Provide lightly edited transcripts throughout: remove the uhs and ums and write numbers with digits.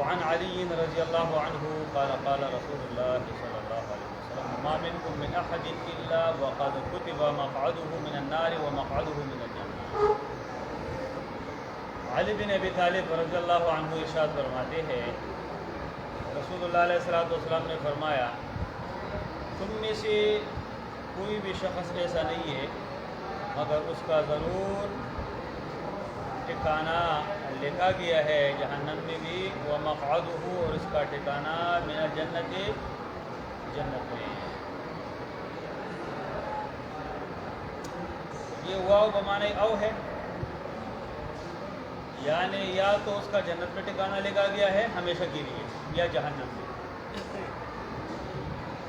وعن علي رضي الله عنه قال قال رسول الله صلى الله عليه وسلم ما منكم من أحد إلا وقد كتب مقعده من النار ومقعده من الجنة. علی بن ابی طالب رضی اللہ عنہ ارشاد فرماتے ہیں رسول اللہ علیہ السلام نے فرمایا تم میں سے کوئی بھی شخص ایسا نہیں ہے مگر اس کا ضرور ٹھکانہ لکھا گیا ہے جہنم میں بھی ومقعدہ اور اس کا ٹھکانہ من الجنت جنت میں. یہ واو بمعنی او ہے یعنی یا تو اس کا جنت میں ٹھکانہ لکھا گیا ہے ہمیشہ کے لیے یا جہنم میں.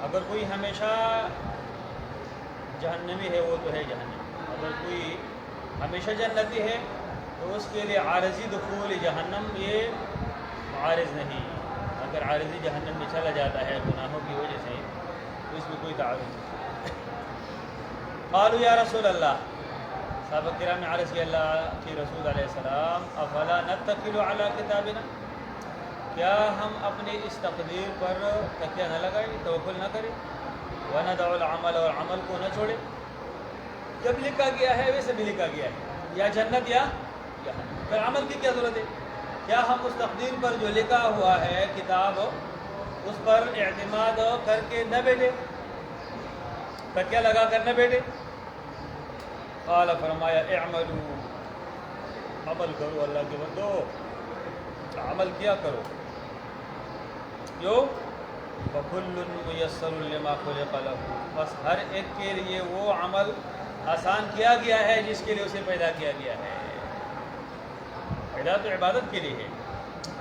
اگر کوئی ہمیشہ جہنمی ہے وہ تو ہے جہنم، اگر کوئی ہمیشہ جنتی ہے تو اس کے لیے عارضی دخول جہنم یہ عارض نہیں. اگر عارضی جہنم میں چلا جاتا ہے گناہوں کی وجہ سے تو اس میں کوئی تعارض نہیں. قالوا یا رسول اللہ، صحابہ کرام نے عرض کیا اللہ کے رسول علیہ السلام افلا نتکل علی کتابنا، کیا ہم اپنے اس تقدیر پر تکیہ نہ لگائیں، توکل نہ کریں، وندع العمل اور عمل کو نہ چھوڑیں. جب لکھا گیا ہے ویسے بھی لکھا گیا ہے یا جنت یا جہنم، پھر عمل کی کیا ضرورت ہے؟ کیا ہم اس تقدیر پر جو لکھا ہوا ہے کتاب اس پر اعتماد کر کے نہ بیٹھے، تکیہ لگا کر نہ بیٹھے؟ قال فرمایا اعملوا، عمل کرو اللہ کے بندو، عمل کیا کرو. جو وَكُلٌّ مُيَسَّرٌ لِمَا خُلِقَ لَهُ، بس ہر ایک کے لیے وہ عمل آسان کیا گیا ہے جس کے لیے اسے پیدا کیا گیا ہے. پیدا تو عبادت کے لیے ہے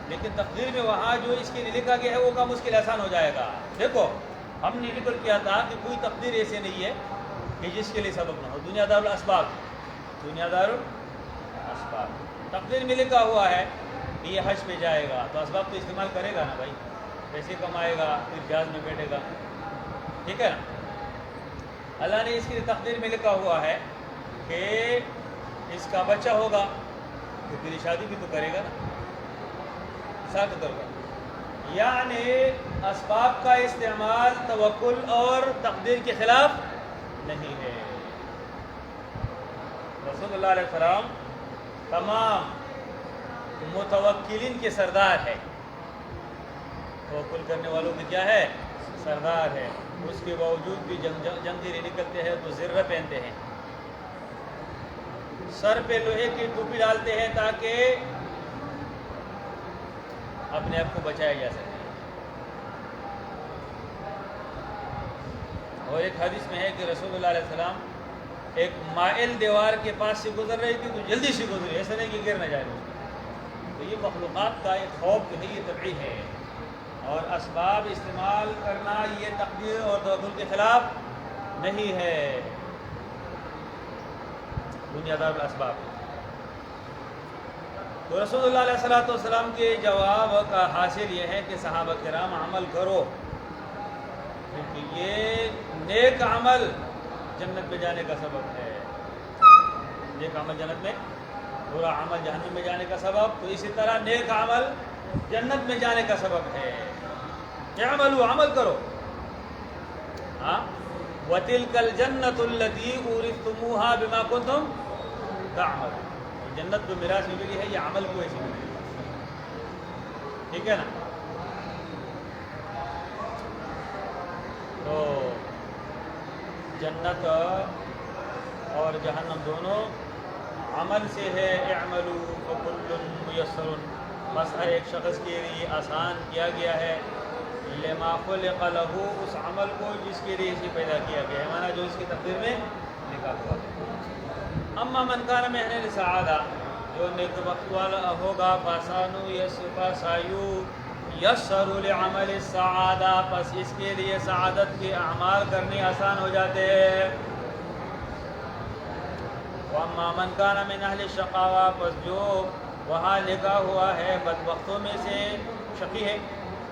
لیکن تقدیر میں وہاں جو اس کے لیے لکھا گیا ہے وہ کام اس کے لیے آسان ہو جائے گا. دیکھو ہم نے ذکر کیا تھا کہ کوئی تقدیر ایسے نہیں ہے کہ جس کے لیے سبب نہ ہو. دنیا دار الاسباب، دنیا دار الاسباب. تقدیر میں لکھا ہوا ہے کہ یہ حج پہ جائے گا تو اسباب تو استعمال کرے گا نا بھائی، پیسے کمائے گا، پھر جہاز میں بیٹھے گا، ٹھیک ہے نا. اللہ نے اس کی تقدیر میں لکھا ہوا ہے کہ اس کا بچہ ہوگا تو پھر شادی بھی تو کرے گا نا، ساتھ کرے گا. یعنی اسباب کا استعمال توکل اور تقدیر کے خلاف نہیں ہے. رسول اللہ علیہ السلام تمام متوکلین کے سردار ہے، توکل کرنے والوں کے کیا ہے؟ سردار ہے. اس کے باوجود بھی جنگی نکلتے ہیں تو زرہ پہنتے ہیں، سر پہ لوہے کی ٹوپی ڈالتے ہیں تاکہ اپنے آپ کو بچایا جا سکے. اور ایک حدیث میں ہے کہ رسول اللہ علیہ السلام ایک مائل دیوار کے پاس سے گزر رہی تھی تو جلدی سے گزری، ایسا نہیں کہ گر نہ جائے. تو یہ مخلوقات کا ایک خوف نہیں، یہ طبعی ہے. اور اسباب استعمال کرنا یہ تقدیر اور توکل کے خلاف نہیں ہے. دنیا دار الاسباب. تو رسول اللہ علیہ السلام کے جواب کا حاصل یہ ہے کہ صحابہ کرام عمل کرو، کیونکہ یہ نیک عمل جنت میں جانے کا سبب ہے. نیک عمل جنت میں، برا عمل جہنم میں جانے کا سبب، تو اسی طرح نیک عمل جنت میں جانے کا سبب ہے. اعملوا، عمل کرو. ہاں وَتِلْكَ الْجَنَّةُ الَّتِي أُورِثْتُمُوهَا بِمَا كُنْتُمْ تَعْمَلُونَ. جنت جو میراث میں ملی ہے یہ عمل کو ایسی ملی ہے، ٹھیک ہے نا. تو جنت اور جہنم دونوں عمل سے ہے. اعملوا فَكُلٌّ مُيَسَّرٌ، بس ہر ایک شخص کے لیے آسان کیا گیا ہے لما خلق لہ، اس عمل کو جس کے لیے اسے پیدا کیا گیا ہے، مانا جو اس کی تقدیر میں لکھا ہوا ہے. اما من کان من اہل السعادہ، جو نیک بخت والا ہوگا، فسایو یسر لعمل السعادہ، پس اس کے لیے سعادت کے اعمال کرنے آسان ہو جاتے ہیں. واما من کان من اہل الشقاوہ، پس جو وہاں لکھا ہوا ہے بدبختوں میں سے شقی ہے،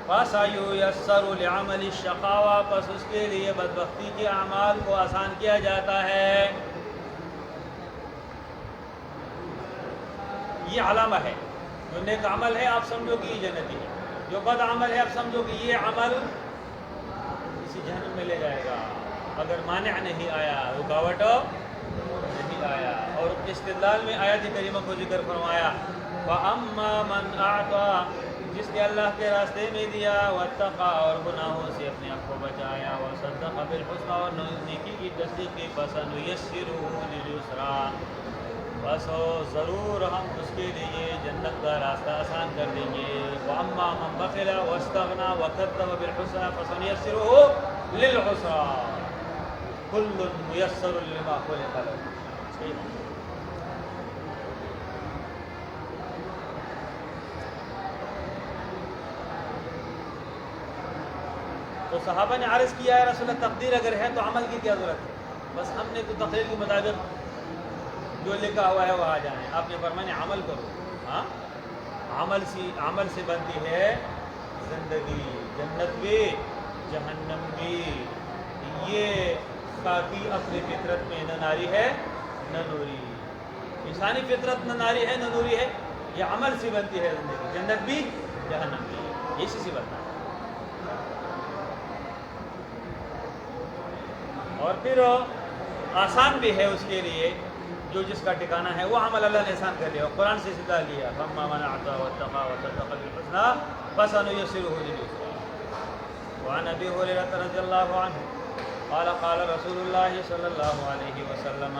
فسیسر لعمل الشقاوہ، پس اس کے لیے بدبختی کے اعمال کو آسان کیا جاتا ہے. یہ علامہ ہے، جو نیک عمل ہے آپ سمجھو کہ یہ جنتی ہے. جو بد عمل ہے اب سمجھو کہ یہ عمل اسی جہنم میں لے جائے گا اگر مانع نہیں آیا، رکاوٹ نہیں آیا۔ اور استدلال میں آیت کریمہ کو ذکر فرمایا وَأَمَّا مَنْ أَعْطَى، جس نے اللہ کے راستے میں دیا، وَاتَّقَى، اور گناہوں سے اپنے آپ کو بچایا، وَصَدَّقَ بِالْحُسْنَى، اور نیکی کی تصدیق کی، فَسَنُيَسِّرُهُ لِلْيُسْرَىٰ، بس ضرور ہم اس کے لیے جنت کا راستہ آسان کر دیں گے۔ وَأَمَّا مَنْ بَخِلَ وَاسْتَغْنَىٰ وَكَذَّبَ بِالْحُسْنَىٰ فَسَنُيَسِّرُهُ لِلْعُسْرَىٰ، كُلٌّ مُيَسَّرٌ لِمَا خُلِقَ لَهُ۔ تو صحابہ نے عرض کیا ہے رسول اللہ تقدیر اگر ہے تو عمل کی کیا ضرورت ہے، بس ہم نے تو تقریر کے مطابق جو لکھا ہوا ہے وہاں جانے، آپ نے فرمایا عمل کرو۔ ہاں، عمل سے بنتی ہے زندگی، جنت بھی جہنم بھی۔ یہ خاکی اپنی فطرت میں نہ ناری ہے نہ نوری، انسانی فطرت نہ ناری ہے نہ نوری ہے، یہ عمل سے بنتی ہے زندگی، جنت بھی جہنم بھی، اسی سے بنتا ہے۔ اور پھر آسان بھی ہے اس کے لیے، جو جس کا ٹھکانہ ہے وہ عمل اللہ نے آسان کر لیا، قرآن سے سدھا لیا فَأَمَّا مَنْ أَعْطَىٰ وَاتَّقَىٰ وَصَدَّقَ بِالْحُسْنَىٰ فَسَنُيَسِّرُهُ لِلْيُسْرَىٰ۔ وعن أبي هريرة رضي الله عنه قال قال رسول الله صلى الله عليه وسلم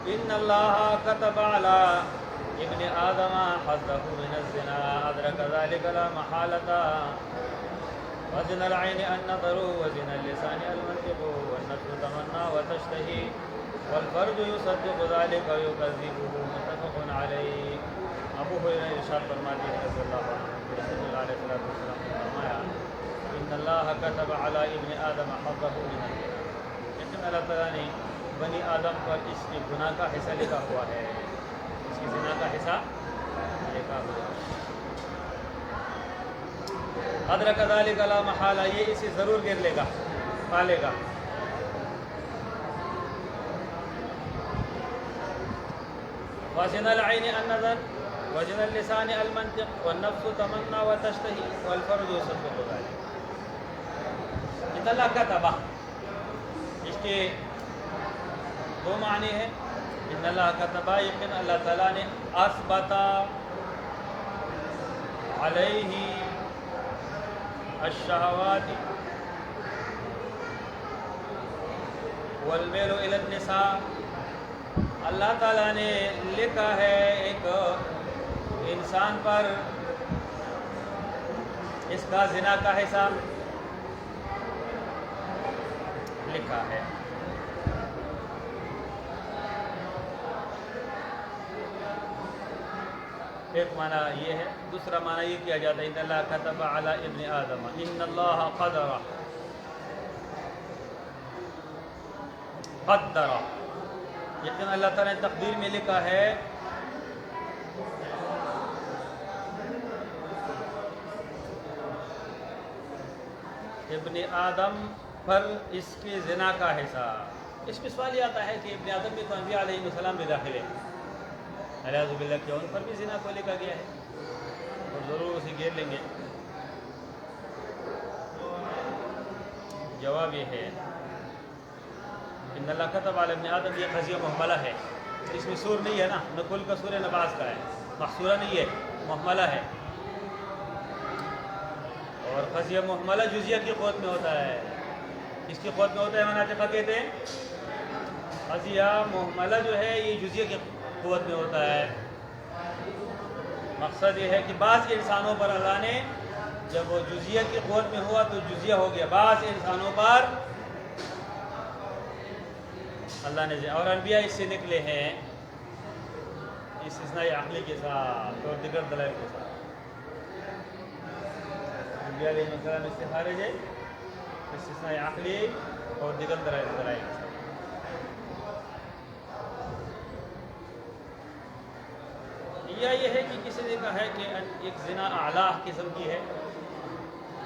إن الله كتب على ابن آدم حظه من الزنا أدرك ذلك لا محالة، وزن العين النظر، وزن اللسان المنطق، والنفس تمنى وتشتهي، والفرج يصدق ذلك ويكذبه، متفق علیہ۔ ابو ہریرہ ارشاد فرماتے ہیں رضی اللہ عنہ، رسول اللہ علیہ وسلم نے فرمایا ان اللہ كتب علی ابن آدم حظه من الزنا، لیکن اللہ تعالیٰ نے بنی آدم پر اس کے گناہ کا حصہ لکھا ہوا ہے، اس کی زنا کا حصہ لکھا ہوا ہے۔ ادرک ذلک لا محالہ، یہ اسے ضرور گر لے گا، پالے گا۔ وزن العین النظر، وزن اللسان المنطق، والنفس تمنى وتشتهي، والفرج يصدق ذلك۔ ان اللہ کتب، اس کے دو معنی ہیں، ان اللہ کتب یقین اللہ تعالیٰ نے، اثبت علیہ الشہوات والمیل الی النساء، اللہ تعالیٰ نے لکھا ہے ایک انسان پر اس کا زنا کا حصہ لکھا ہے۔ ایک معنی یہ ہے، دوسرا معنی یہ کیا جاتا ہے ان اللہ کتب علی ابن آدم، ان اللہ قدر یقین اللہ تعالیٰ نے تقدیر میں لکھا ہے ابن آدم پر اس کے زنا کا حصہ۔ اس میں سوال یہ آتا ہے کہ ابن آدم میں تو انبیاء علیہ السلام بھی داخل ہے، اعوذ باللہ، کہ ان پر بھی زنا کو لکھا گیا ہے اور ضرور اسے گھیر لیں گے؟ جواب یہ ہے ان اللہ کتب علی ابن آدم، یہ قضیہ محملہ ہے، اس میں سور نہیں ہے نا، نہ کل کا سور ہے نہ بعض کا ہے، محصورہ نہیں ہے، محملہ ہے۔ اور قضیہ محملہ جزیہ کی قوت میں ہوتا ہے، اس کی قوت میں ہوتا ہے مناطقہ کہتے ہیں۔ قضیہ محملہ جو ہے یہ جزیہ کی قوت میں ہوتا ہے۔ مقصد یہ ہے کہ بعض انسانوں پر اللہ نے جب وہ جزیہ کی قوت میں ہوا تو جزیہ ہو گیا، بعض انسانوں پر اللہ نے، اور انبیاء اس سے نکلے ہیں استثناء عقلی کے ساتھ اور دیگر دلائل کے ساتھ۔ انبیاء علیہ السلام اس سے خارج ہے استثناء عقلی اور دیگر دلائل کے ساتھ۔ یا یہ ہے کہ کسی نے کہا ہے کہ ایک زنا اعلیٰ قسم کی ہے،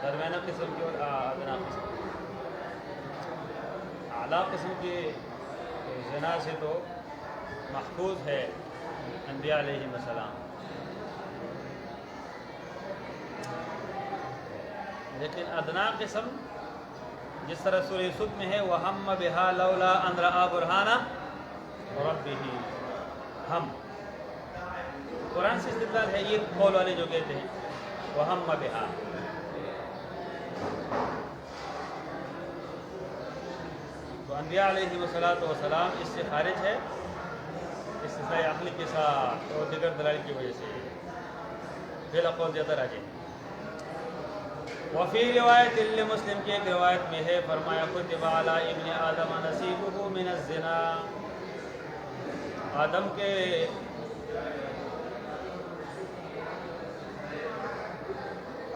درمیانہ قسم کی اور ادنا قسم کی۔ اعلیٰ قسم کی زنا سے تو محفوظ ہے انبیاء علیہ السلام، لیکن ادنا قسم جس طرح سورہ یوسف میں ہے وَهَمَّ بِهَا لَوْلَا أَنْ رَأَىٰ بُرْهَانَ رَبِّهِ ہم قرآن سے استدلال ہے یہ قول والے جو کہتے ہیں وَهَمَّ بِهَا تو انبیاء علیہ السلام اس سے خارج ہے استثناء عقلی کے ساتھ اور دیگر دلائل کی وجہ سے پہلا قول زیادہ راجح ہے۔ وفی روایت مسلم کی ایک روایت میں ہے فرمایا کتب علی ابن آدم نصیبہ من الزنا آدم کے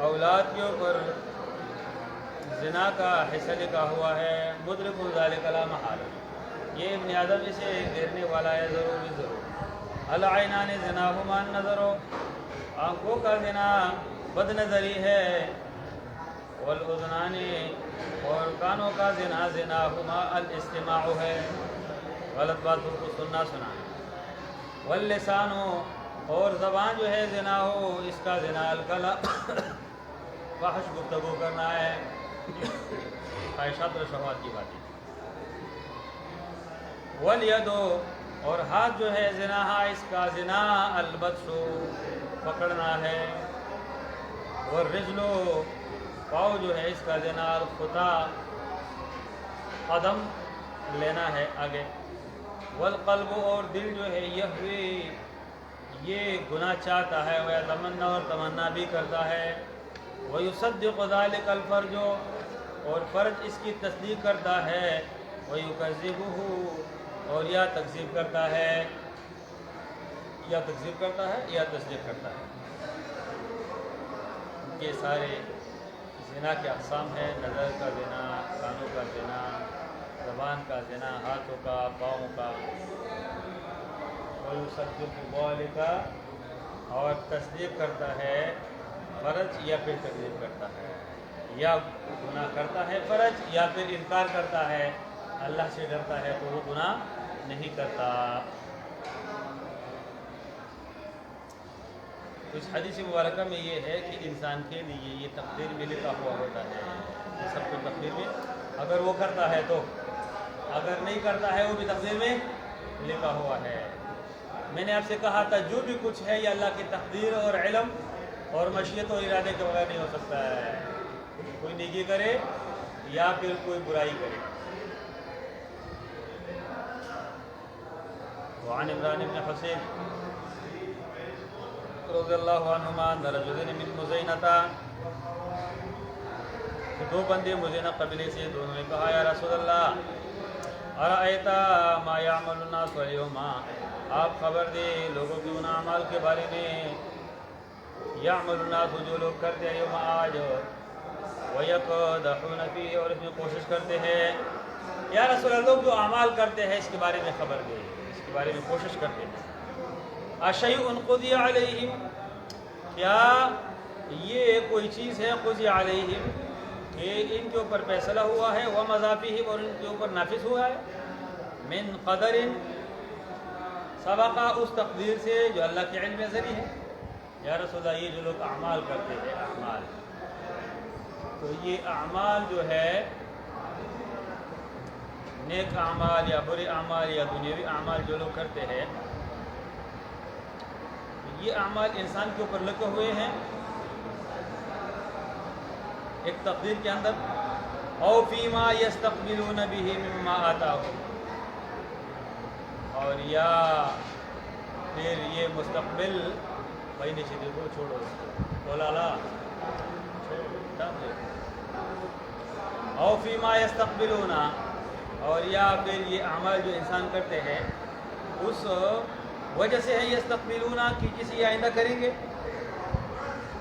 اولاد کے اوپر زنا کا حصہ لکھا ہوا ہے مدرک ذالک لا محالہ یہ ابن آدم اسے گرنے والا ہے ضرور العینان زناہما النظر آنکھوں کا زنا بد نظری ہے والاذنان اور کانوں کا زنا زناہما الاستماع ہے غلط بات کو سننا واللسان اور زبان جو ہے زنا ہو اس کا زنا الکلام فحش گفتگو کرنا ہے خواہشات و شہوات کی باتیں والید اور ہاتھ جو ہے زنا اس کا زنا البطش پکڑنا ہے والرجل پاؤں جو ہے اس کا زنا الخطا قدم لینا ہے آگے والقلب اور دل جو ہے یہ گناہ چاہتا ہے وہ تمنا اور تمنا بھی کرتا ہے وَيُصَدِّقُ ذَلِكَ الْفَرْجُ اور فرج اس کی تصدیق کرتا ہے وَيُكَذِّبُهُ اور یا تکذیب کرتا ہے یا تصدیق کرتا ہے یہ سارے زنا کے اقسام ہیں نظر کا زنا کانوں کا زنا زبان کا زنا ہاتھوں کا پاؤں کا وَيُصَدِّقُ ذَلِكَ اور تصدیق کرتا ہے فرج یا پھر تکذیب کرتا ہے یا گناہ کرتا ہے فرج یا پھر انکار کرتا ہے اللہ سے ڈرتا ہے تو وہ گناہ نہیں کرتا۔ اس حدیث مبارکہ میں یہ ہے کہ انسان کے لیے یہ تقدیر میں لکھا ہوا ہوتا ہے یہ سب کچھ تقدیر میں اگر وہ کرتا ہے تو اگر نہیں کرتا ہے وہ بھی تقدیر میں لکھا ہوا ہے۔ میں نے آپ سے کہا تھا جو بھی کچھ ہے یہ اللہ کی تقدیر اور علم اور مشیت و ارادے کے بغیر نہیں ہو سکتا ہے کوئی نیکی کرے یا پھر کوئی برائی کرے۔ وعن عمران بن حسین رضی اللہ عنہما ان رجلین من مزینہ دو بندے مزینہ قبیلے سے دونوں نے کہا یا رسول اللہ ارأیت ما یعمل الناس اليوم آپ خبر دے لوگوں کے ان اعمال کے بارے میں یعمل الناس جو لوگ کرتے ہیں یوم آج وَيَقْدَحُونَ فِيهِ اور اس میں کوشش کرتے ہیں یا رسول اللہ لوگ جو اعمال کرتے ہیں اس کے بارے میں خبر دے اس کے بارے میں کوشش کرتے ہیں اَشَيْءٌ قُضِيَ عَلَيْهِمْ کیا یہ کوئی چیز ہے قُضِيَ عَلَيْهِمْ کہ ان کے اوپر فیصلہ ہوا ہے وَمَضَافِهِمْ اور ان کے اوپر نافذ ہوا ہے من قدر سبقہ اس تقدیر سے جو اللہ کے علم ازلی ہے یا رسول اللہ یہ جو لوگ اعمال کرتے ہیں اعمال تو یہ اعمال جو ہے نیک اعمال یا برے اعمال یا دنیاوی اعمال جو لوگ کرتے ہیں یہ اعمال انسان کے اوپر لگے ہوئے ہیں ایک تقدیر کے اندر او فیما یستقبلون به مما آتاہم اور یا پھر یہ مستقبل بھائی نیچے دیکھو چھوڑو اس کو بولا لا او فیما یستقبلون اور یا پھر یہ اعمال جو انسان کرتے ہیں اس وجہ سے ہے یستقبلون کہ کسی آئندہ کریں گے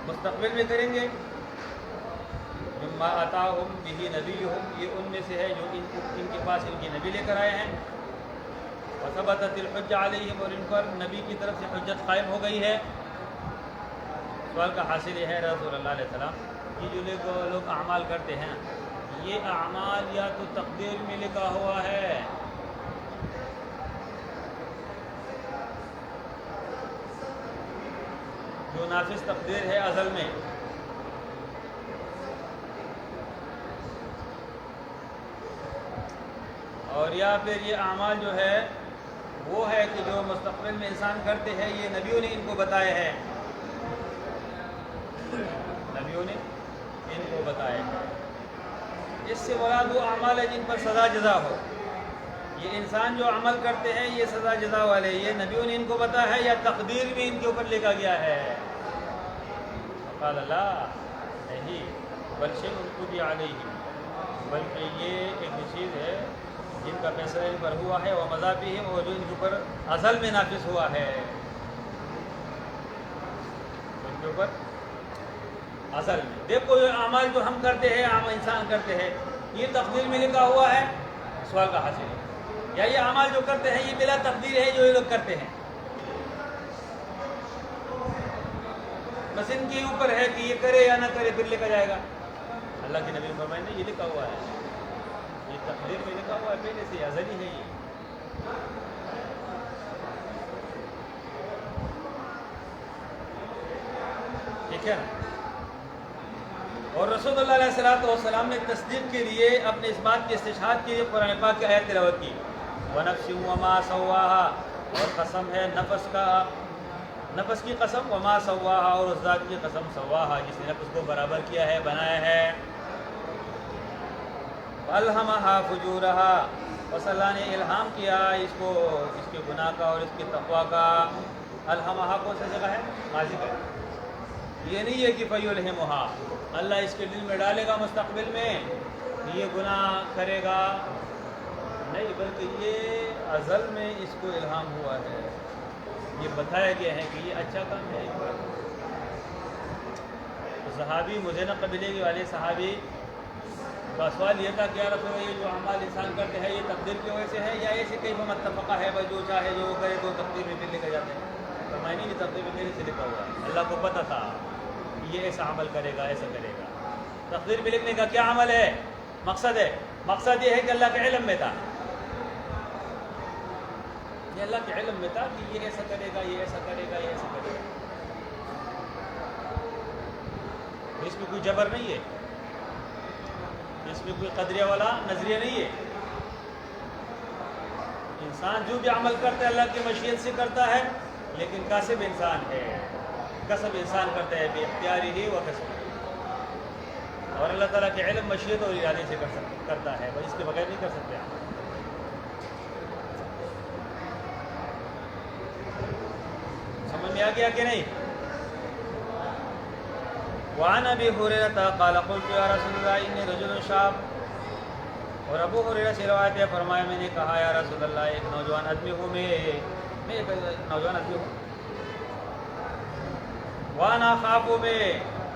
مستقبل میں کریں گے مما آتاہم بہ نبیہم یہ ان میں سے ہے جو ان کے پاس ان کی نبی لے کر آئے ہیں وثبتت الحجہ علیہم اور ان پر نبی کی طرف سے حجت قائم ہو گئی ہے۔ سوال کا حاصل یہ ہے رسول اللہ علیہ السلام یہ جو لوگ اعمال کرتے ہیں یہ اعمال یا تو تقدیر میں لکھا ہوا ہے جو نافذ تقدیر ہے ازل میں اور یا پھر یہ اعمال جو ہے وہ ہے کہ جو مستقبل میں انسان کرتے ہیں، یہ نبیوں نے ان کو بتایا ہے، نبیوں نے ان کو بتایا ہے۔ اس سے مراد وہ اعمال ہے جن پر سزا جزا ہو۔ یہ انسان جو عمل کرتے ہیں یہ سزا جزا والے، یہ نبیوں نے ان کو بتایا ہے یا تقدیر میں ان کے اوپر لکھا گیا ہے؟ قال اللہ نہیں، بل شیء قضی علیہ، بلکہ یہ ایک چیز ہے جن کا فیصلہ ان پر ہوا ہے، ومضافیہم، اور جو ان کے اوپر ازل میں نافذ ہوا ہے، ان کے اوپر ازل میں۔ دیکھو یہ اعمال جو ہم کرتے ہیں، عام انسان کرتے ہیں، یہ تقدیر میں لکھا ہوا ہے، سوال کا حاصل ہے، یا یہ اعمال جو کرتے ہیں یہ بلا تقدیر ہے جو یہ لوگ کرتے ہیں؟ بس ان کے اوپر ہے کہ یہ کرے یا نہ کرے، پھر لکھا جائے گا۔ اللہ کے نبی فرمائے نے یہ لکھا ہوا ہے، یہ تقدیر میں لکھا ہوا ہے، پہلے سے ازلی ہے یہ۔ ٹھیک ہے نا؟ اور رسول اللہ علیہ السلام نے تصدیق کے لیے، اپنے اس بات کے استشہاد کے لیے قرآن پاک کی آیت تلاوت کی، وَنَفْسٍ وَمَا سَوَّاهَا، اور قسم ہے نفس کا، نفس کی قسم، وما سواہا، اور اس ذات کی قسم، سواہا، جس نے نفس کو برابر کیا ہے، بنایا ہے، فَأَلْهَمَهَا فُجُورَهَا، بس اللہ نے الہام کیا اس کو، اس کے گناہ کا اور اس کے تقوی کا۔ الہمہا کون سا جگہ ہے؟ ماضی کا، یہ نہیں ہے کہ فَيُلْهِمُهَا، اللہ اس کے دل میں ڈالے گا مستقبل میں یہ گناہ کرے گا، نہیں، بلکہ یہ ازل میں اس کو الہام ہوا ہے، یہ بتایا گیا ہے کہ یہ اچھا کام ہے۔ تو صحابی مزینہ قبیلے والے صحابی کا سوال یہ تھا کہ یا رسول اللہ، یہ جو اعمال انسان کرتے ہیں یہ تقدیر کی وجہ سے ہے یا ایسے کئی متفقہ ہے، بس جو چاہے جو کرے تو تقدیر میں پھر لکھے جاتے ہیں؟ تو میں نہیں، تقدیر میں میرے سے لکھا ہوا ہے، اللہ کو پتہ تھا کہ یہ ایسا عمل کرے گا، ایسا کرے گا۔ تقدیر میں لکھنے کا کیا عمل ہے؟ مقصد ہے، مقصد یہ ہے کہ اللہ کے علم میں تھا، یہ اللہ کے علم میں تھا کہ یہ ایسا کرے گا، یہ ایسا کرے گا، یہ ایسا کرے گا۔ اس میں کوئی جبر نہیں ہے، اس میں کوئی قدریہ والا نظریہ نہیں ہے۔ انسان جو بھی عمل کرتا ہے اللہ کی مشیت سے کرتا ہے، لیکن کاسب انسان ہے، کسب انسان کرتا ہے، بے اختیاری ہی و کسب، اور اللہ تعالیٰ کے علم، مشیت اور ارادے سے کرتا ہے، بس اس کے بغیر نہیں کر سکتے آپ۔ سمجھ میں آ گیا کہ نہیں؟ وعن ابی ہریرہ قال قلت یا رسول اللہ انی رجل شاب، اور ابو ہریرہ سے روایت ہے، فرمایا میں نے کہا یا رسول اللہ ایک نوجوان آدمی ہوں، میں ایک نوجوان آدمی ہوں، وانا خاف، میں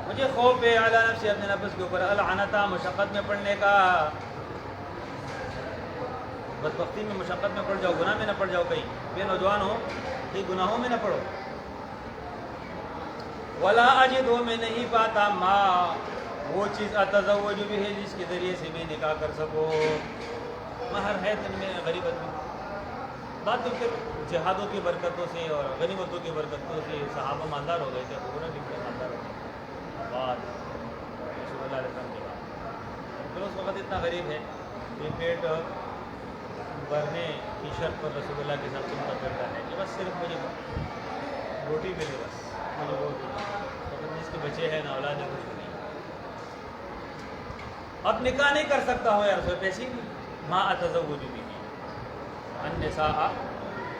مجھے خوف ہے، علی نفسی، اپنے نفس کے اوپر، العنتا، مشقت میں پڑنے کا، بدبختی میں، مشقت میں پڑ جاؤ، گناہ میں نہ پڑ جاؤ کہیں، میں نوجوان ہوں کہ گناہوں میں نہ پڑو، ولا اجد، میں نہیں پاتا، ما، وہ چیز، اتزوج بھی ہے جس کے ذریعے سے میں نکاح کر سکوں، مہر ہے دن میں غریب آدمی، بات تو پھر جہادوں کی برکتوں سے اور غنیمتوں کی برکتوں سے صحابہ مالدار ہو گئے تھے، پورا نکلے مالدار ہو گئے بات رسول اللہ علیہ وسلم کے بعد، پھر اس وقت اتنا غریب ہے کہ پیٹ بھرنے کی شرط پر رسول اللہ کے ساتھ سنتا کرتا ہے کہ بس صرف مجھے روٹی ملے، بس مجھے روٹی، جس کے بچے ہیں نہ اولاد ہے، کچھ نہیں، اب نکاح نہیں کر سکتا ہوں یا رسول، پیسی ما اتزوج بھی النساء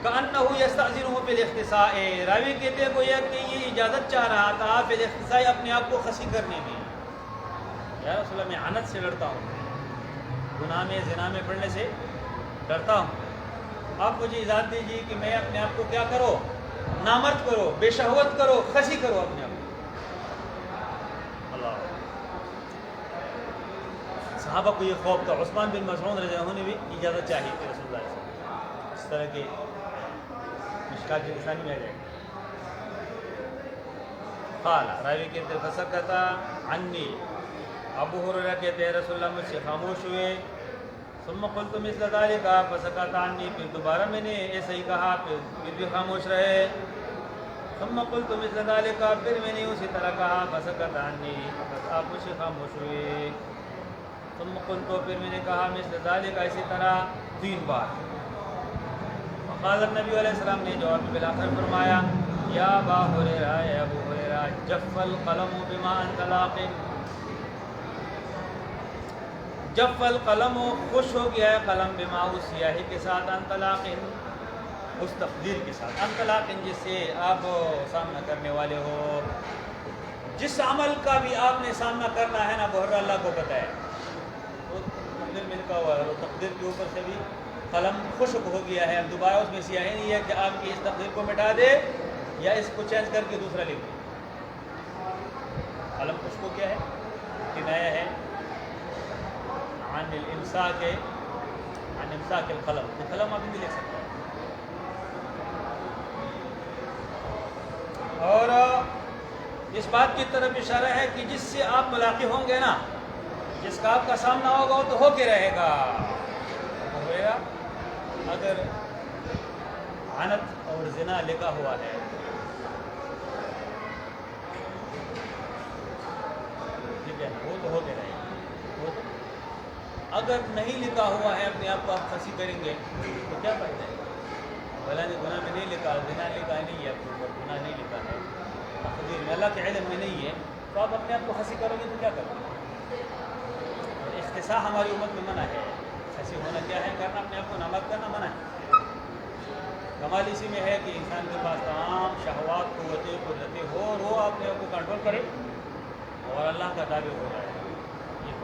کأنہ یستأذنہ فی الاختصاء، راوی کہتے ہیں گویا کہ یہ اجازت چاہ رہا تھا فی الاختصاء، اپنے آپ کو خسی کرنے میں، یا رسول اللہ میں عنت سے ڈرتا ہوں، گناہ میں، زنا میں پڑنے سے ڈرتا ہوں، آپ مجھے اجازت دیجیے کہ میں اپنے آپ کو کیا کرو، نامرد کرو، بے شہوت کرو، خسی کرو اپنے آپ کو۔ اللہ، صحابہ کو یہ خوف تھا، عثمان بن مسعود رضی اللہ عنہ نے بھی اجازت چاہی تھی رسول اللہ سے، اس طرح کے مشکات کی نشانی میں آ جائے گا۔ قال، راوی کہتے ہیں فسکت عنی، ابو ہریرہ کہتے ہیں رسول اللہ مجھ سے خاموش ہوئے، ثم قلت مثل ذلك فسکت عنی، پھر دوبارہ میں نے ایسا ہی کہا، پھر بھی خاموش رہے، ثم قلت مثل ذلك، پھر میں نے اسی طرح کہا، فسکت عنی، بس آپ مجھ سے خاموش ہوئے، ثم قلت پھر میں نے کہا مثل ذلك اسی طرح 3 بار. وقال النبی علیہ السلام نے جواب میں بالآخر فرمایا یا ابا ہریرہ اے ابو ہریرہ جف القلم بما انت لاق. جف القلم خوش ہو گیا ہے قلم بما اس سیاہی کے ساتھ انت لاق اس تقدیر کے ساتھ انت لاق جس سے آپ سامنا کرنے والے ہو. جس عمل کا بھی آپ نے سامنا کرنا ہے نا بہر اللہ کو پتہ ہے. وہ تقدیر میں لکھا ہوا ہے وہ تقدیر کے اوپر سے بھی قلم خشک ہو گیا ہے. اب دوبارہ اس میں سیاہی نہیں ہے کہ آپ کی اس تقدیر کو مٹا دے یا اس کو چینج کر کے دوسرا لکھ دے. قلم خشک ہو گیا ہے کنایا ہے عن الامساک عن امساک القلم. تو قلم ابھی بھی لکھ سکتا ہے. اور اس بات کی طرف اشارہ ہے کہ جس سے آپ ملاقات ہوں گے نا جس کا آپ کا سامنا ہوگا وہ تو ہو کے رہے گا. اگر عنت اور زنا لکھا ہوا ہے ٹھیک ہے وہ تو ہو کے رہے گا. اگر نہیں لکھا ہوا ہے اپنے آپ کو آپ پھنسی کریں گے تو کیا فائدہ ہے. بھلا نے گناہ میں نہیں لکھا زنا لکھا نہیں ہے آپ کے اوپر گناہ نہیں لکھا ہے تقدیر میں اللہ کے علم میں نہیں ہے تو آپ اپنے آپ کو پھنسی کرو گے تو کیا کرو گے. اختصاص ہماری امت میں منع ہے. ایسے ہونا کیا ہے کرنا اپنے آپ کو نامرد کرنا منع ہے. کمال اسی میں ہے کہ انسان کے پاس تمام شہوات قوتیں قدرتیں ہو اور وہ اپنے آپ کو کنٹرول کرے اور اللہ کا تابع ہو جائے. یہ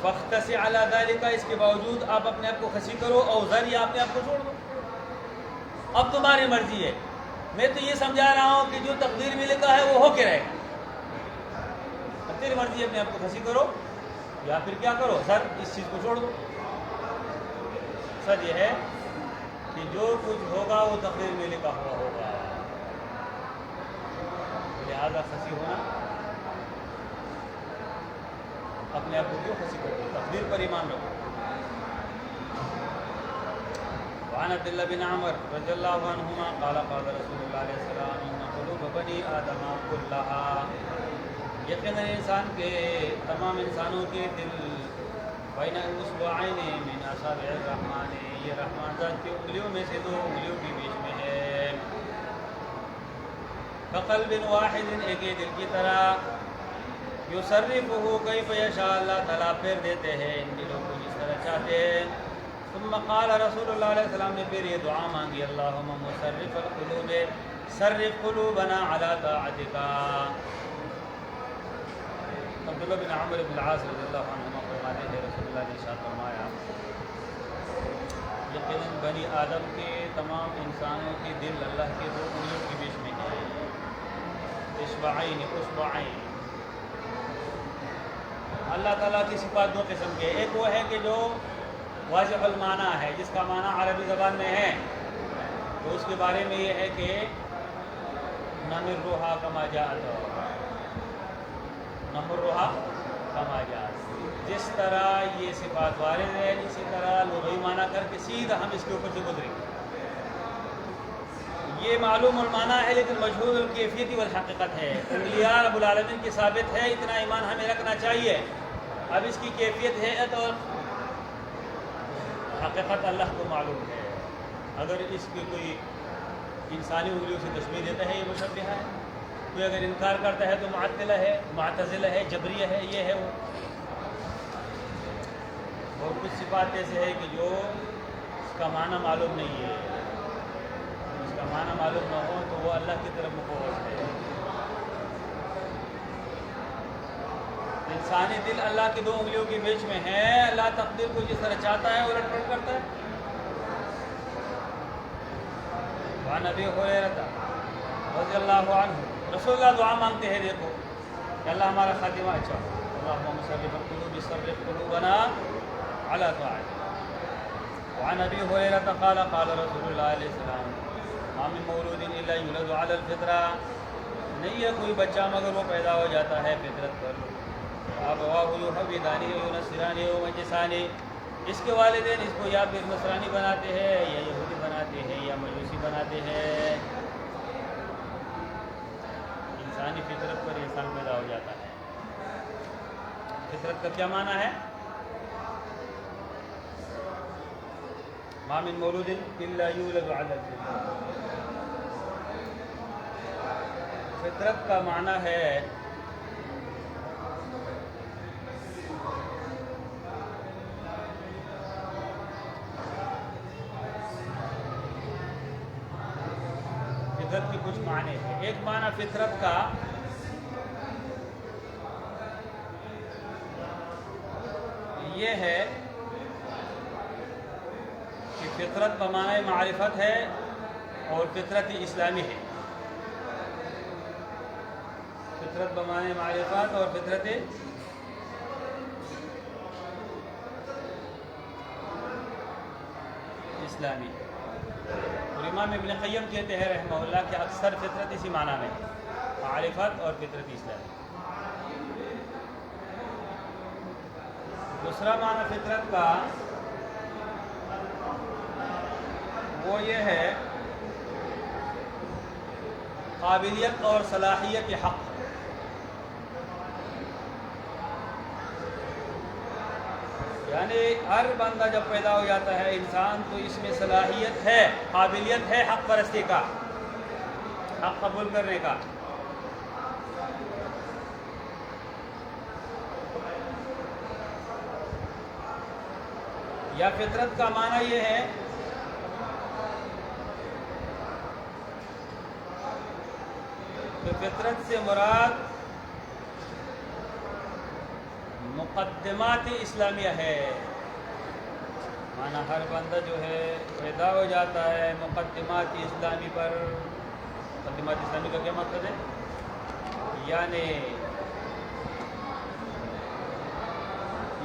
فاختص علی ذلک اس کے باوجود آپ اپنے آپ کو خسی کرو اور ذریعہ اپنے آپ کو چھوڑ دو. اب تمہاری مرضی ہے. میں تو یہ سمجھا رہا ہوں کہ جو تقدیر میں لکھا ہے وہ ہو کے رہے گا. اب تیری مرضی اپنے آپ کو خسی کرو یا پھر کیا کرو سر اس چیز کو چھوڑ دو. سر یہ ہے کہ جو کچھ ہوگا وہ تقدیر میں لکھا ہوا ہوگا لہذا خسی ہونا اپنے آپ کو کیوں خسی کرو تقدیر پر ایمان رکھو. وعن عبد الله بن عمر رضی اللہ عنہما قال قال رسول اللہ علیہ السلام ان قلوب بنی آدم كلها یقینا انسان کے تمام انسانوں کے دل بین اصبعین من اصابع الرحمن یہ رحمان ذات کی انگلیوں میں سے 2 انگلیوں کے بیچ میں ہے. فقلب واحد ایک دل کی طرح یصرفه کیف یشاء اللہ تعالیٰ پھیر دیتے ہیں ان دلوں کو جس طرح چاہتے ہیں. ثم قال رسول اللہ علیہ السلام نے پھر یہ دعا مانگی اللہم مصرف القلوب صرف قلوبنا علی طاعتک. عبداللہ بن عمر بن العاص رضی اللہ عنہما فرماتے ہیں رسول اللہ نے ارشاد فرمایا یقیناً بنی آدم کے تمام انسانوں کے دل اللہ کے 2 انگلیوں کے بیچ میں ہے. اصبعین اصبعین اللہ تعالیٰ کی صفات 2 قسم کے. ایک وہ ہے کہ جو واضح المعنی ہے جس کا معنی عربی زبان میں ہے تو اس کے بارے میں یہ ہے کہ نمرها کما جاءت نمرها کما جاءت جس طرح یہ صفات وارد ہے اسی طرح لغوی معنی کر کے سیدھا ہم اس کے اوپر سے گزریں گے. یہ معلوم المعنی ہے لیکن مجہول الکیفیت والحقیقت ہے. انبیاء رب العالمین کی ثابت ہے اتنا ایمان ہمیں رکھنا چاہیے. اب اس کی کیفیت ہے تو حقیقت اللہ کو معلوم ہے. اگر اس کی کوئی انسانی انگلیوں سے تشبیہ دیتا ہے یہ مشبہ ہے. کوئی اگر انکار کرتا ہے تو معطلہ ہے معتزلہ ہے جبریہ ہے یہ ہے وہ. اور کچھ صفات ایسے ہے کہ جو اس کا معنی معلوم نہیں ہے. اس کا معنی معلوم نہ ہو تو وہ اللہ کی طرف مفوض ہے. انسانی دل اللہ کی 2 انگلیوں کے بیچ میں ہے. اللہ تقدیر کو جس طرح چاہتا ہے الٹ پلٹ کرتا ہے. وعن ابی ہریرہ رضی اللہ عنہ رسول اللہ دعا مانگتے ہیں دیکھو کہ اللہ ہمارا خاتمہ اچھا ہو. اللہم مصرف القلوب صرف قلوبنا علی طاعتک. وعن ابی ہریرہ قال قال رسول اللہ علیہ السلام ما من مولود الا یولد علی الفطرہ نہیں ہے کوئی بچہ مگر وہ پیدا ہو جاتا ہے فطرت پر. ابواہ یحودانی و نصرانی و مجوسی اس کے والدین اس کو یا پھر نصرانی بناتے ہیں یا یہودی بناتے ہیں یا مجوسی مویشی بناتے ہیں. انسانی فطرت پر انسان پیدا ہو جاتا ہے. فطرت کا کیا معنی ہے؟ ما من مولود الا یولد علی الفطرۃ. فطرت کا معنی ہے فطرت کے کچھ معنی ہیں. ایک معنی فطرت کا یہ ہے کہ فطرت بمعنی معرفت ہے اور فطرت اسلامی ہے. فطرت بمعنی معرفت اور فطرت اسلامی. اور امام ابن قیم کہتے ہیں رحمہ اللہ کہ اکثر فطرت اسی معنی میں معرفت اور فطرت اسلامی. دوسرا معنی فطرت کا وہ یہ ہے قابلیت اور صلاحیت حق. یعنی ہر بندہ جب پیدا ہو جاتا ہے انسان تو اس میں صلاحیت ہے، قابلیت ہے حق پرستی کا، حق قبول کرنے کا. یا فطرت کا معنی یہ ہے کہ فطرت سے مراد مقدمات اسلامیہ ہے. معنی ہر بندہ جو ہے پیدا ہو جاتا ہے مقدمات اسلامی پر. مقدمات اسلامی کا کیا مطلب ہے؟ یعنی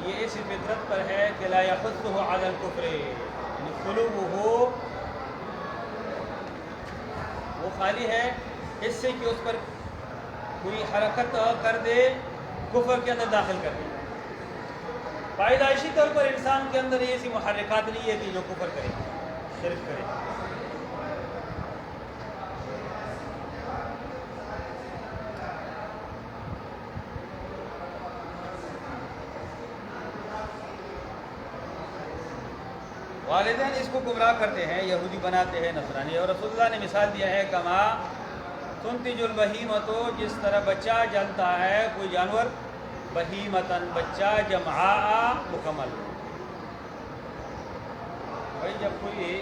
یہ اس فطرت پر ہے کہ لا یحثہ علی الکفر، یعنی قلوبہ وہ خالی ہے اس سے کہ اس پر کوئی حرکت کر دے کفر کے اندر داخل کر دے. پیدائشی طور پر انسان کے اندر ایسی محرکات نہیں ہے کہ جو کفر کرے، شرک کرے. والدین اس کو گمراہ کرتے ہیں، یہودی بناتے ہیں، نصرانی. اور رسول اللہ نے مثال دیا ہے کما تنتج البہیمۃ، جس طرح بچہ جنتا ہے کوئی جانور، بہیمتن بچہ جمعاء مکمل. بھائی جب کوئی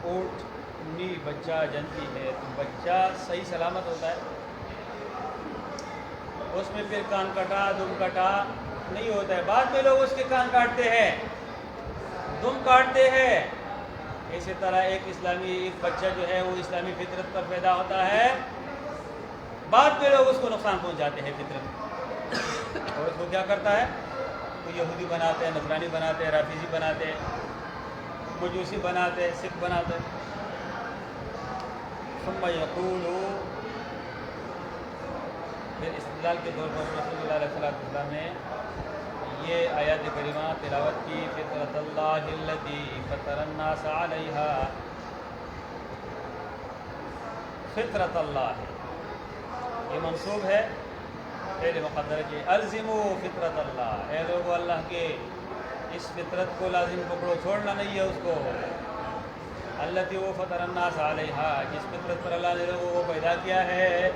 اونٹنی بچہ جنتی ہے تو بچہ صحیح سلامت ہوتا ہے، اس میں پھر کان کٹا دم کٹا نہیں ہوتا ہے. بعد میں لوگ اس کے کان کاٹتے ہیں، دم کاٹتے ہیں. اسی طرح ایک بچہ جو ہے وہ اسلامی فطرت پر پیدا ہوتا ہے، بعد میں لوگ اس کو نقصان پہنچاتے ہیں فطرت. اور اس کو کیا کرتا ہے؟ کوئی یہودی بناتے ہیں، نصرانی بناتے ہیں، رافیزی بناتے ہیں، مجوسی بناتے ہیں، سکھ بناتے ہیں. ثم یقول، پھر استدلال کے طور پر رسول اللہ علیہ وسلم نے یہ آیات کریمہ تلاوت کی. فطرت اللہ التی فطر الناس علیہا. فطرت اللہ ہے، یہ منصوب ہے فعل مقدر کی. الزموا فطرت اللہ، اے لوگو اللہ کے اس فطرت کو لازم پکڑو، چھوڑنا نہیں ہے اس کو. التی وہ فطر الناس علیہا، جس فطرت پر اللہ نے لوگوں کو پیدا کیا ہے.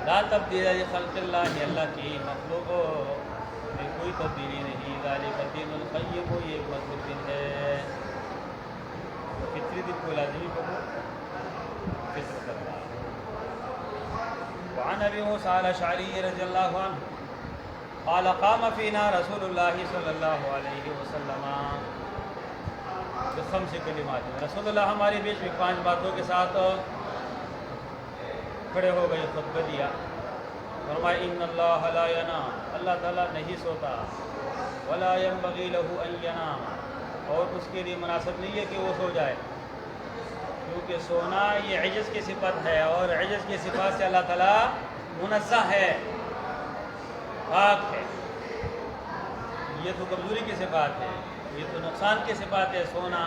لا تبدیل لخلق اللہ، اللہ کی مخلوق میں کوئی تبدیلی نہیں. ذالک الدین القیم، یہ ایک مضبوط دین ہے. فطری دن کو لازمی پکڑو، فطرت اللہ. وعن ابی موسیٰ الاشعری رضی اللہ عنہ قال قام فینا رسول اللہ صلی اللہ علیہ وسلم بخمس کلمات. رسول اللہ ہمارے بیچ میں 5 باتوں کے ساتھ کھڑے ہو گئے، خطبہ دیا. فرمایا ان اللہ لا ینام، اللہ تعالیٰ نہیں سوتا. ولا ينبغي له ان ینام، اور اس کے لیے مناسب نہیں ہے کہ وہ سو جائے، کیونکہ سونا یہ عجز کی صفت ہے، اور عجز کی صفات سے اللہ تعالیٰ منزہ ہے، پاک ہے. یہ تو کمزوری کی صفات ہے، یہ تو نقصان کی صفات ہے سونا.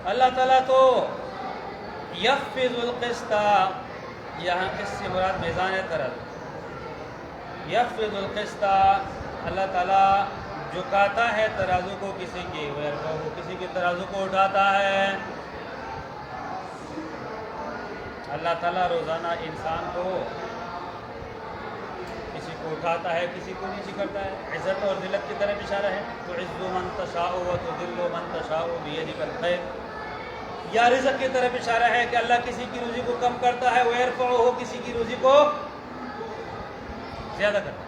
اللہ تعالیٰ تو یخفض القسط، یہاں قسط سے مراد میزان ترازو، یخفض القسط، اللہ تعالیٰ جھکاتا ہے ترازو کو کسی کی، وہ کسی کے ترازو کو اٹھاتا ہے۔ اللہ تعالیٰ روزانہ انسان کو کسی کو اٹھاتا ہے، کسی کو نیچے کرتا ہے۔ عزت اور ذلت کی طرف اشارہ ہے، تعز من تشاء وتذل من تشاء بیدک الخیر۔ یا رزق کی طرف اشارہ ہے کہ اللہ کسی کی روزی کو کم کرتا ہے، ویرفعہ، کسی کی روزی کو زیادہ کرتا ہے۔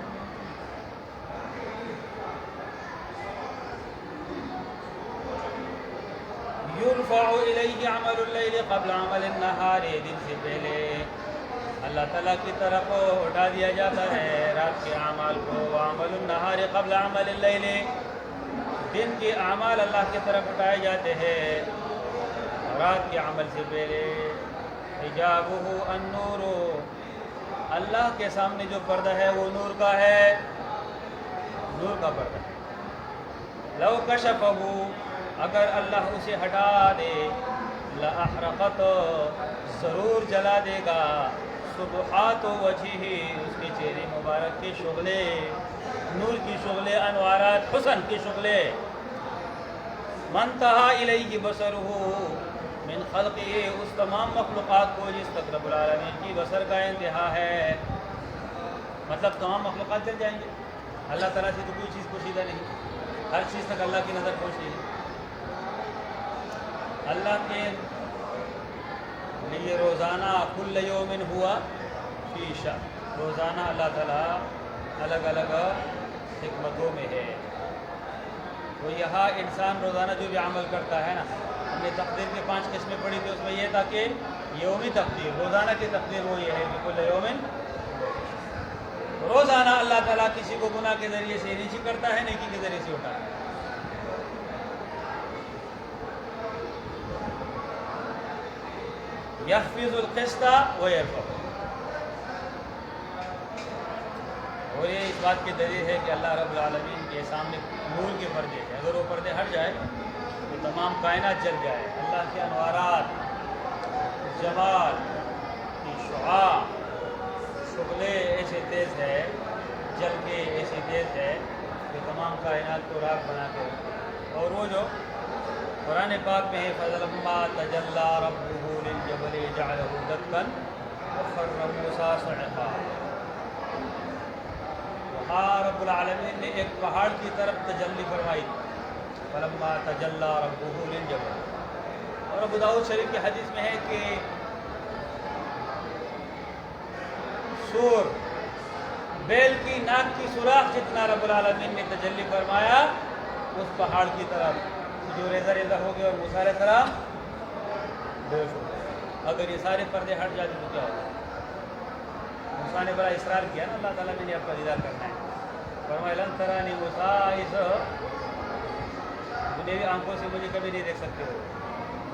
یرفع الیہ عمل اللیل قبل عمل النہار، دن سے پہلے اللہ تعالیٰ کی طرف اٹھا دیا جاتا ہے رات کے اعمال کو، وعمل النہار قبل عمل اللیل، دن کے اعمال اللہ کی طرف اٹھائے جاتے ہیں رات کے عمل سے پہلے۔ حجابہ النور، اللہ کے سامنے جو پردہ ہے وہ نور کا ہے، نور کا پردہ ہے۔ لو کشفہ، اگر اللہ اسے ہٹا دے، لأحرقت، ضرور جلا دے گا، سبحات وجہہ، اس کے چہرے مبارک کے شغلے، نور کی شغلے، انوارات حسن کی شغلے۔ منتہا الیہ بصرہ من خلقہ، اس تمام مخلوقات کو جس تک رب العالمین کی بصر کا انتہا ہے، مطلب تمام مخلوقات چل جائیں گے، اللہ تعالیٰ سے تو کوئی چیز پوشیدہ نہیں، ہر چیز تک اللہ کی نظر پہنچتی ہے۔ اللہ کے لیے روزانہ کل یوم ہوا فی شأن، روزانہ اللہ تعالیٰ الگ الگ حکمتوں میں ہے۔ تو یہاں انسان روزانہ جو بھی عمل کرتا ہے نا، ہم نے تقدیر کے 5 قسمیں پڑھی تھی، اس میں یہ تھا کہ یومی تقدیر، روزانہ کی تقدیر وہ یہ ہے کہ کل یوم، روزانہ اللہ تعالیٰ کسی کو گناہ کے ذریعے سے نیچے کرتا ہے، نیکی کے ذریعے سے اٹھاتا ہے۔ یخفض القسط ویرفع، اور یہ اس بات کی دلیل ہے کہ اللہ رب العالمین کے سامنے نور کے پردے ہیں، اگر وہ پردے ہٹ جائے تو تمام کائنات جل جائے۔ اللہ کے انوارات، جمال کی شعاع، شغلے ایسے تیز ہے، جل کے ایسی تیز ہے کہ تمام کائنات کو راکھ بنا کے رکھتے ہیں۔ اور وہ جو قرآن پاک میں ہے، فَلَمَّا تَجَلَّى رَبُّهُ لِلْجَبَلِ جَعَلَهُ دَكًّا وَخَرَّ مُوسَىٰ صَعِقًا، وہاں رب العالمین نے ایک پہاڑ کی طرف تجلی فرمائی، فَلَمَّا تَجَلَّى رَبُّهُ لِلْجَبَلِ۔ اور ابو داؤد شریف کی حدیث میں ہے کہ سور، بیل کی ناک کی سوراخ جتنا رب العالمین نے تجلی فرمایا اس پہاڑ کی طرف، جو ریزہ ریزہ ہو گیا اور موسیٰ علیہ السلام بے ہوش ہو گئے۔ اگر یہ سارے پردے ہٹ جاتے تو کیا ہوگا؟ موسیٰ نے بڑا اصرار کیا نا، اللہ تعالیٰ میں نے آپ کا دیدار کرنا ہے، فرمایا لن ترانی موسیٰ، اس دنیاوی آنکھوں سے مجھے کبھی نہیں دیکھ سکتے ہو،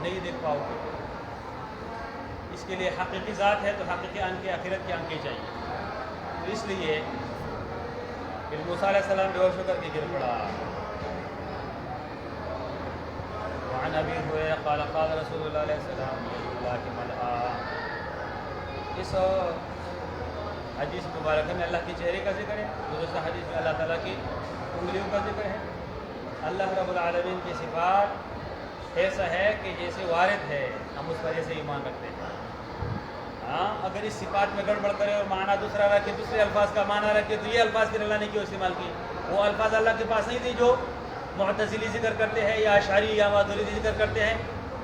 نہیں دیکھ پاؤ گے۔ اس کے لیے حقیقی ذات ہے تو حقیقی آنکھیں، آخرت کی آنکھیں چاہیے۔ تو اس لیے پھر موسیٰ علیہ السلام بے ہوش ہو کر کے گر پڑا۔ وعن ابی ہریرہ قال قال رسول اللہ علیہ السلام ید اللہ ملآ، اس حدیث مبارکہ میں اللہ کے چہرے کا ذکر ہے، دوسرے حدیث میں اللہ تعالیٰ کی انگلیوں کا ذکر ہے۔ اللہ رب العالمین کی صفات ایسا ہے کہ جیسے وارد ہے ہم اس پر ایسے ایمان رکھتے ہیں۔ ہاں، اگر اس صفات میں گڑبڑ کرے اور معنی دوسرا رکھے، دوسرے الفاظ کا معنی رکھے، تو یہ الفاظ پھر اللہ نے کیوں استعمال کی؟ وہ الفاظ اللہ کے پاس نہیں تھے جو معتزلی ذکر کرتے ہیں یا اشعری یا ماتریدی ذکر کرتے ہیں،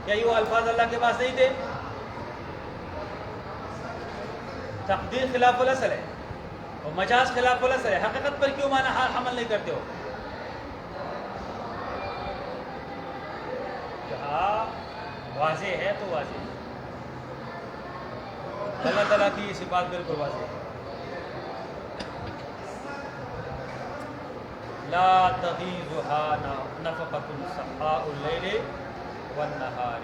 کیا یہ وہ الفاظ اللہ کے پاس نہیں تھے؟ تقدیر خلاف الاصل ہے اور مجاز خلاف الاصل ہے، حقیقت پر کیوں معنی حمل نہیں کرتے ہو؟ جہاں واضح ہے تو واضح ہے، اللہ تعالیٰ کی یہ صفات بالکل واضح ہے۔ لا تغیضها نفقۃ سحاء اللیل والنہار۔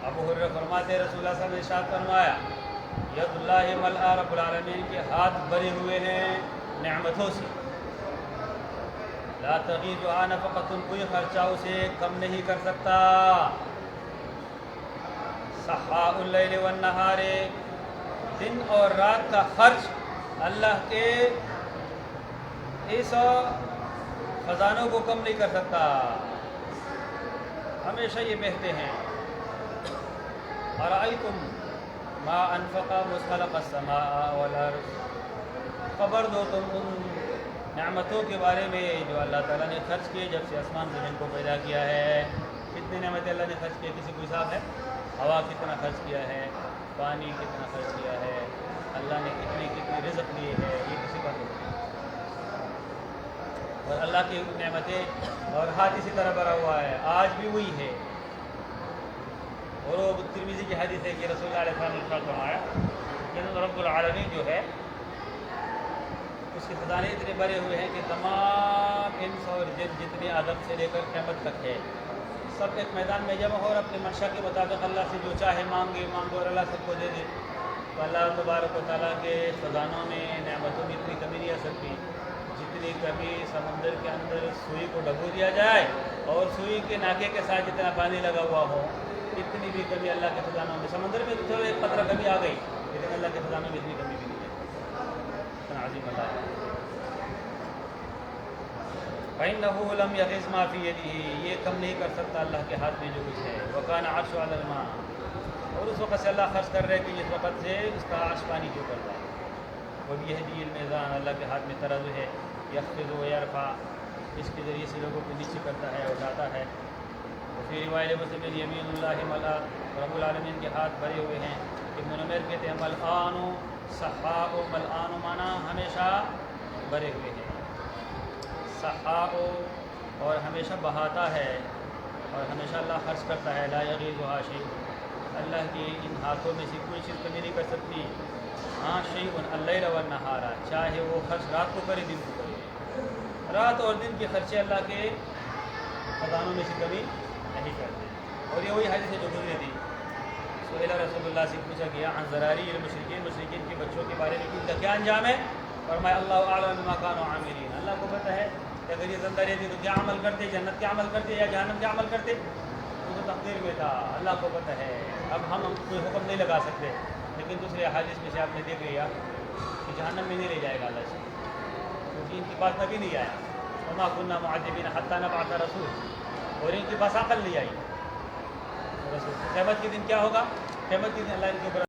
ابو ہریرہ فرماتے ہیں رسول اللہ صلی اللہ علیہ وسلم نے ارشاد فرمایا، ید اللہ ملآ، رب العالمین کے ہاتھ بھرے ہوئے ہیں نعمتوں سے، لا تغیضها نفقۃ، کوئی خرچہ اسے کم نہیں کر سکتا. سخاء اللیل والنہار، دن اور رات کا خرچ اللہ کے اس خزانوں کو کم نہیں کر سکتا، ہمیشہ یہ بہتے ہیں. ارأیتم ما انفق مذ خلق السماء والارض، خبر دو تم ان نعمتوں کے بارے میں جو اللہ تعالیٰ نے خرچ کیے جب سے آسمان زمین کو پیدا کیا ہے. کتنی نعمتیں اللہ نے خرچ کیے، کسی کو حساب ہے؟ ہوا کتنا خرچ کیا ہے، پانی کتنا خرچ کیا ہے، اللہ نے کتنی رزق دی ہے، یہ کسی کا نہیں. اور اللہ کی نعمتیں اور ہاتھ اسی طرح بھرا ہوا ہے، آج بھی وہی ہے. اور وہ ترمذی کی حدیث ہے کہ رسول اللہ علیہ وسلم نے ارشاد فرمایا کہ رب العالمین جو ہے اس کے خزانے اتنے بھرے ہوئے ہیں کہ تمام انس اور جن جتنے آدم سے لے کر قیامت تک ہے، سب ایک میدان میں جمع ہو اور اپنے منشا کے مطابق اللہ سے جو چاہے مانگے اور اللہ سب کو دے دے. تو اللہ تبارک و تعالیٰ کے خزانوں میں نعمتوں کی اتنی کمی نہیں آ سکتی جتنی کمی سمندر کے اندر سوئی کو ڈبو دیا جائے اور سوئی کے ناکے کے ساتھ جتنا پانی لگا ہوا ہو، اتنی بھی کمی اللہ کے خزانوں میں. سمندر میں تو ایک قطرہ کمی آ گئی، لیکن اللہ کے خزانوں میں اتنی کمی بھی نہیں ہے. اتنا عظیم اللہ ہے. فَإِنَّهُ لَمْ يَغِزْ مَا فِي يَدِهِ، یہ کم نہیں کر سکتا اللہ کے ہاتھ میں جو کچھ ہے. وَكَانَ عَرْشُهُ عَلَى الْمَاءِ، اور اس وقت سے اللہ خرچ کر رہے کہ جس وقت سے اس کا عرش پانی کے اوپر تھا. وَبِيَدِهِ الْمِيزَانُ، اللہ کے ہاتھ میں ترازو ہے. يَخْفِضُ وَيَرْفَعُ، اس کے ذریعے سے لوگوں کو نیچے کرتا ہے، اٹھاتا ہے. وفی روایت مسلم یمین اللہ ملا، رب العالمین کے ہاتھ بھرے ہوئے ہیں. ابن نمیر کہتے ہیں ملآن سحاء، ملآن مانا ہمیشہ بھرے ہوئے ہیں. سحاء اور ہمیشہ بہاتا ہے اور ہمیشہ اللہ خرچ کرتا ہے. لا یغیضها شیء، اللہ کی ان ہاتھوں میں سے کوئی چیز کمی نہیں کر سکتی. ہاں شیء اللیل والنہار، چاہے وہ خرچ رات کو کرے دن کو کرے، رات اور دن کے خرچے اللہ کے خزانوں میں سے کمی نہیں کرتے. اور یہ وہی حدیث ہے جو گزری تھی. سئل رسول اللہ سے پوچھا گیا عن ذراری المشرکین، مشرکین کے بچوں کے بارے میں ان کا کیا انجام ہے؟ فرمایا اللہ اعلم بما كانوا عاملین، اللہ کو پتہ ہے کہ اگر یہ زندہ رہتے تو کیا عمل کرتے، جنت کیا عمل کرتے یا جہنم کیا عمل کرتے. وہ تو تقدیر میں تھا، اللہ کو پتہ ہے. اب ہم کوئی حکم نہیں لگا سکتے، لیکن دوسرے حدیث میں سے آپ نے دیکھ لیا کہ جہنم میں نہیں لے جائے گا اللہ سے، کیونکہ ان کے پاس نبی نہیں آیا. وما كنا معذبین حتى نبعث رسول، اور ان کے پاس عقل نہیں آئی رسول. قیامت کے دن کیا ہوگا؟ قیامت کے دن اللہ ان کے اوپر